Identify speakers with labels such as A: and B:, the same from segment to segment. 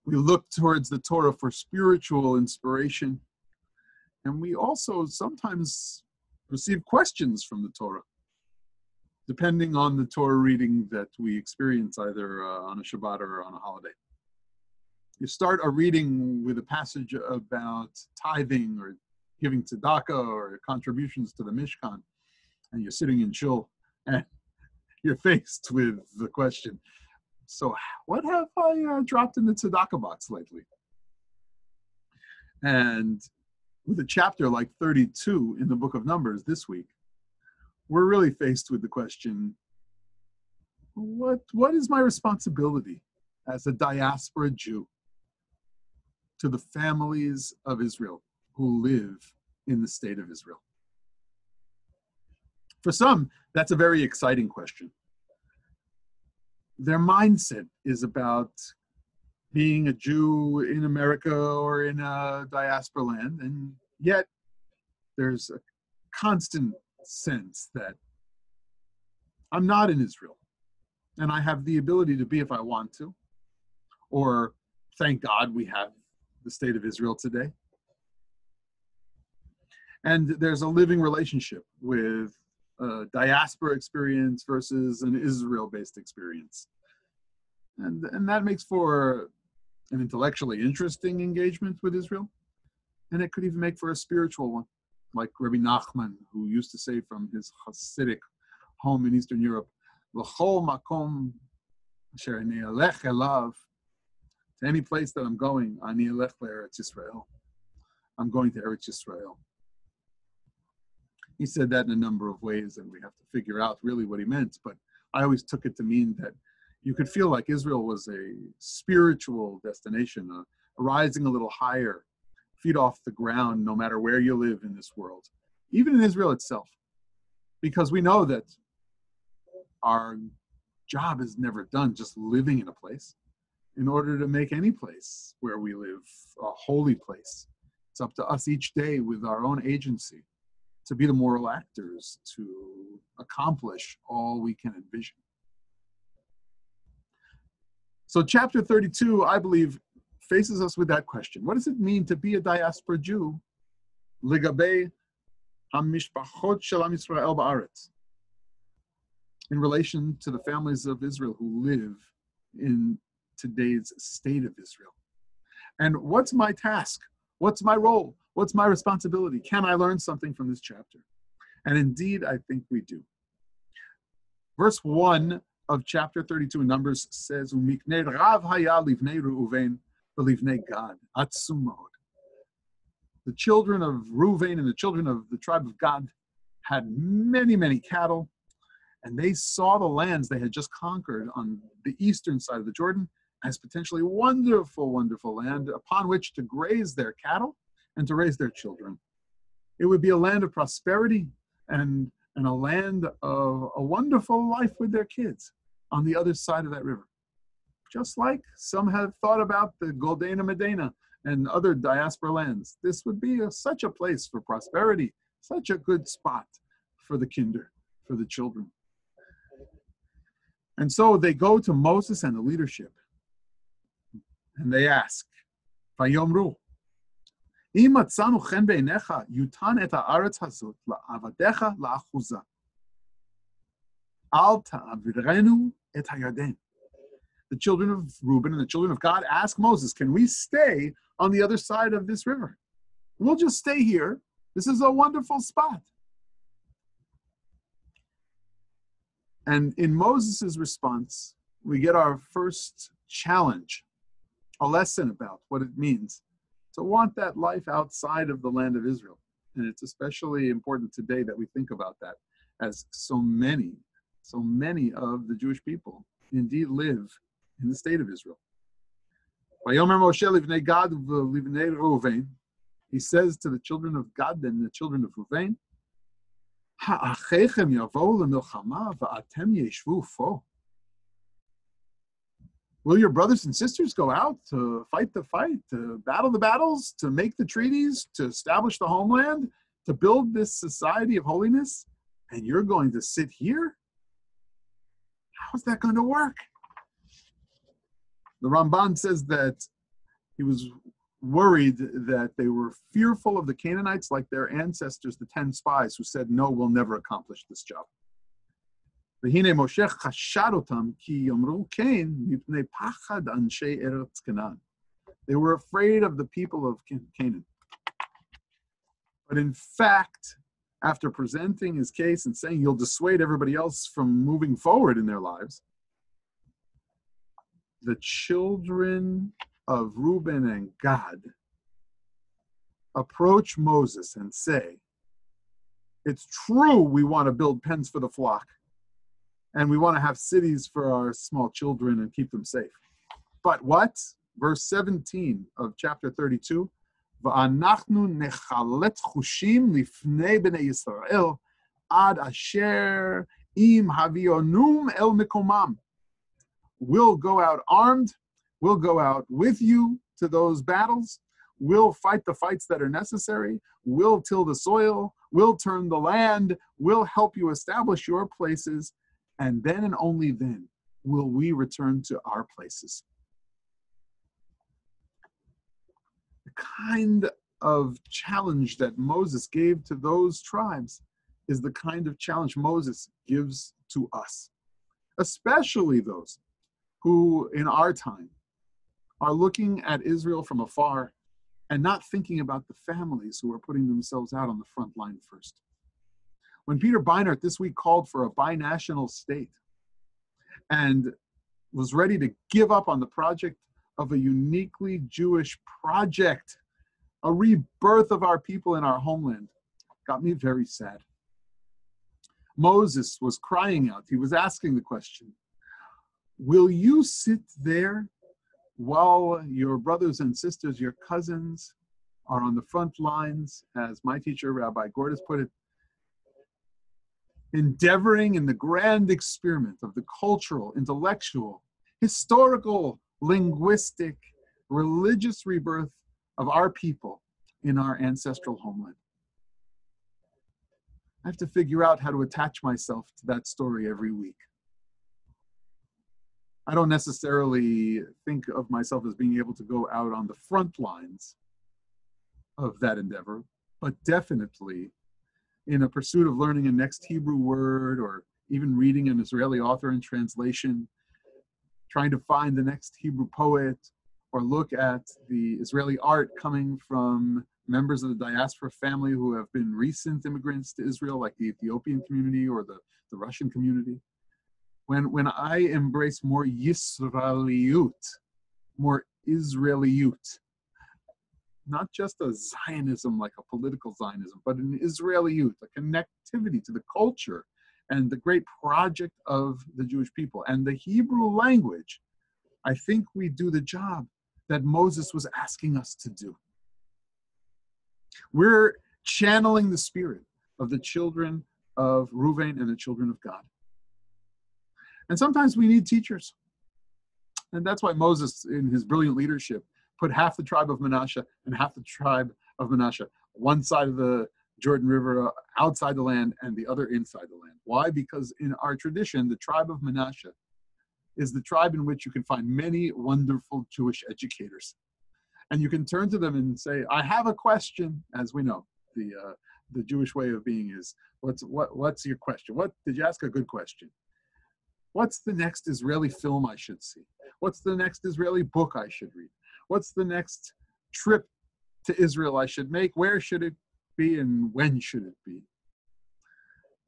A: We look towards the Torah for spiritual inspiration. And we also sometimes receive questions from the Torah, depending on the Torah reading that we experience either on a Shabbat or on a holiday. You start a reading with a passage about tithing or giving tzedakah or contributions to the Mishkan, and you're sitting in shul and you're faced with the question, so what have I dropped in the tzedakah box lately? And with a chapter like 32 in the book of Numbers this week, we're really faced with the question, what is my responsibility as a diaspora Jew to the families of Israel who live in the state of Israel? For some, that's a very exciting question. Their mindset is about being a Jew in America or in a diaspora land, and yet there's a constant sense that I'm not in Israel, and I have the ability to be if I want to, or thank God we have the state of Israel today. And there's a living relationship with a diaspora experience versus an Israel-based experience. And that makes for an intellectually interesting engagement with Israel, and it could even make for a spiritual one, like Rabbi Nachman, who used to say from his Hasidic home in Eastern Europe, "L'chol makom asher ani elech elav," to any place that I'm going, ani elech le'eretz Yisrael. I'm going to Eretz Yisrael. He said that in a number of ways, and we have to figure out really what he meant, but I always took it to mean that you could feel like Israel was a spiritual destination, rising a little higher, feet off the ground, no matter where you live in this world, even in Israel itself. Because we know that our job is never done just living in a place. In order to make any place where we live a holy place, it's up to us each day with our own agency to be the moral actors, to accomplish all we can envision. So chapter 32, I believe, faces us with that question. What does it mean to be a diaspora Jew? Ligabei hamishpachot shel Am Yisrael ba'aretz, in relation to the families of Israel who live in today's state of Israel. And what's my task? What's my role? What's my responsibility? Can I learn something from this chapter? And indeed, I think we do. Verse 1 of chapter 32 in Numbers says, "Umiknei rav haya livnei Reuven v'livnei Gad atzum mod." The children of Reuven and the children of the tribe of Gad had many, many cattle, and they saw the lands they had just conquered on the eastern side of the Jordan as potentially wonderful, wonderful land upon which to graze their cattle and to raise their children. It would be a land of prosperity and a land of a wonderful life with their kids on the other side of that river. Just like some have thought about the Goldena Medina and other diaspora lands. This would be such a place for prosperity, such a good spot for the kinder, for the children. And so they go to Moses and the leadership, and they ask, Vayomru, Im matzanu chen beinecha, yutan et haaretz hazot la'avadecha la'achuza. Al ta'avirenu et hayarden. The children of Reuben and the children of God ask Moses, can we stay on the other side of this river? We'll just stay here. This is a wonderful spot. And in Moses' response, we get our first challenge, a lesson about what it means to want that life outside of the land of Israel. And it's especially important today that we think about that, as so many of the Jewish people indeed live in the state of Israel. Vayomer Moshe livnei Gad v'livnei Reuven. He says to the children of Gad and the children of Reuven, Ha'achechem yavou lemilchama va'atem yeshvu fo. Will your brothers and sisters go out to fight the fight, to battle the battles, to make the treaties, to establish the homeland, to build this society of holiness? And you're going to sit here? How is that going to work? The Ramban says that He was worried that they were fearful of the Canaanites like their ancestors, the 10 spies, who said, no, we'll never accomplish this job. והנה משה חשד אותם כי יאמרו כן מפני פחד אנשי ארץ כנען. They were afraid of the people of Canaan. But in fact, after presenting his case and saying you'll dissuade everybody else from moving forward in their lives, the children of Reuben and Gad approach Moses and say, it's true we want to build pens for the flock, and we want to have cities for our small children and keep them safe. But what? Verse 17 of chapter 32, ואנחנו נחלט חושים לפני בני ישראל עד אשר אם הביאונום אל מקומם. We'll go out armed, we'll go out with you to those battles, we'll fight the fights that are necessary, we'll till the soil, we'll turn the land, we'll help you establish your places, and then and only then will we return to our places. The kind of challenge that Moses gave to those tribes is the kind of challenge Moses gives to us, especially those who in our time are looking at Israel from afar and not thinking about the families who are putting themselves out on the front line first. When Peter Beinart this week called for a binational state and was ready to give up on the project of a uniquely Jewish project, a rebirth of our people in our homeland, got me very sad. Moses was crying out. He was asking the question, will you sit there while your brothers and sisters, your cousins, are on the front lines, as my teacher, Rabbi Gordis, put it, endeavoring in the grand experiment of the cultural, intellectual, historical, linguistic, religious rebirth of our people in our ancestral homeland? I have to figure out how to attach myself to that story every week. I don't necessarily think of myself as being able to go out on the front lines of that endeavor, but definitely in a pursuit of learning a next Hebrew word, or even reading an Israeli author in translation, trying to find the next Hebrew poet, or look at the Israeli art coming from members of the diaspora family who have been recent immigrants to Israel, like the Ethiopian community or the Russian community. When I embrace more Yisraeliyut, more Israeliyut, not just a Zionism like a political Zionism, but an Israeliyut, a connectivity to the culture and the great project of the Jewish people and the Hebrew language, I think we do the job that Moses was asking us to do. We're channeling the spirit of the children of Reuven and the children of Gad. And sometimes we need teachers. And that's why Moses, in his brilliant leadership, put half the tribe of Manasseh and half the tribe of Manasseh, one side of the Jordan River outside the land and the other inside the land. Why? Because in our tradition, the tribe of Manasseh is the tribe in which you can find many wonderful Jewish educators. And you can turn to them and say, I have a question. As we know, the Jewish way of being is, what's your question? What did you ask? A good question. What's the next Israeli film I should see? What's the next Israeli book I should read? What's the next trip to Israel I should make? Where should it be and when should it be?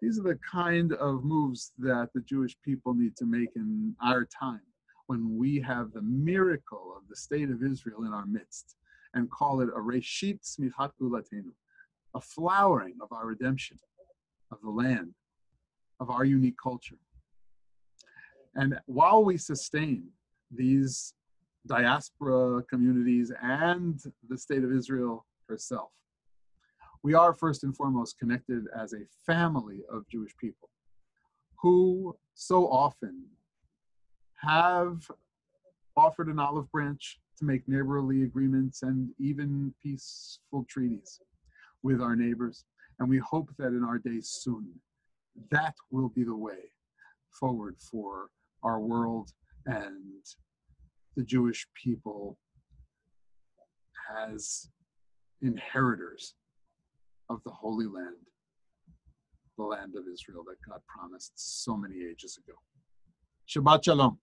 A: These are the kind of moves that the Jewish people need to make in our time, when we have the miracle of the state of Israel in our midst, and call it a Reshit Smichat Gulatenu, a flowering of our redemption, of the land, of our unique culture. And while we sustain these diaspora communities and the state of Israel herself, we are first and foremost connected as a family of Jewish people who so often have offered an olive branch to make neighborly agreements and even peaceful treaties with our neighbors. And we hope that in our days soon, that will be the way forward for our world and the Jewish people as inheritors of the Holy Land, the land of Israel that God promised so many ages ago. Shabbat Shalom.